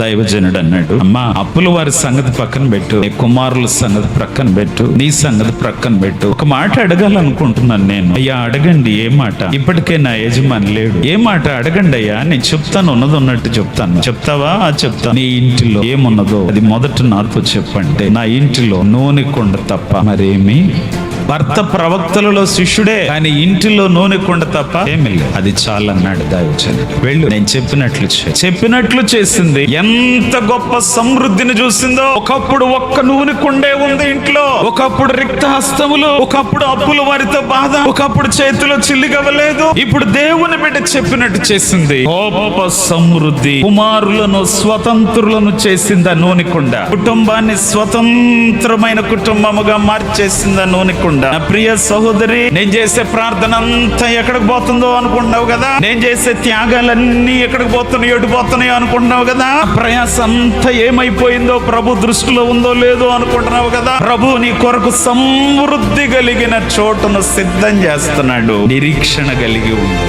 దైవజనుడు అన్నాడు, అమ్మా అప్పుల వారి సంగతి పక్కన పెట్టు, నీ కుమారుల సంగతి ప్రక్కన పెట్టు, నీ సంగతి ప్రక్కన పెట్టు. ఒక మాట అడగాలనుకుంటున్నాను నేను. అయ్యా అడగండి. ఏ మాట? ఇప్పటికే నా యజమాని లేడు. ఏ మాట? అడగండి అయ్యా, నేను చెప్తాను, ఉన్నది ఉన్నట్టు చెప్తాను. చెప్తావా? చెప్తా. నీ ఇంటిలో ఏమున్నదో అది మొదట నాతో చెప్పండి. నా ఇంటిలో నూనె కుండ తప్ప మరేమి. భర్త ప్రవక్తలలో శిష్యుడే, కానీ ఇంటిలో నూనె కుండ తప్ప ఏమి లేదు. అది చాలన్నాడు దైవజనుడు. వెళ్ళు, నేను చెప్పినట్లు చేసింది. ఎంత గొప్ప సమృద్ధిని చూసిందో. ఒకప్పుడు ఒక్క నూనె కుండే ఉంది ఇంట్లో, ఒకప్పుడు రిక్త హస్తములు, ఒకప్పుడు అప్పుల వారితో బాధ, ఒకప్పుడు చేతిలో చిల్లిగవ్వలేదు. ఇప్పుడు దేవుని బిడ్డ చెప్పినట్టు చేసింది. గొప్ప సమృద్ధి. కుమారులను స్వతంత్రులను చేసింది ఆ నూనె కుండ. కుటుంబాన్ని స్వతంత్రమైన కుటుంబముగా మార్చేసింది ఆ నూనె కుండ. నా ప్రియ సహోదరి, నేను చేసే ప్రార్థన అంతా ఎక్కడికి పోతుందో అనుకుంటున్నావు కదా? నేను చేసే త్యాగాలన్నీ ఎక్కడికి పోతున్నాయో, ఎటు పోతున్నాయో అనుకుంటున్నావు కదా? ప్రయాస అంతా ఏమైపోయిందో, ప్రభు దృష్టిలో ఉందో లేదో అనుకుంటున్నావు కదా? ప్రభు నీ కొరకు సమృద్ధి కలిగిన చోటును సిద్ధం చేస్తున్నాడు. నిరీక్షణ కలిగి ఉండు.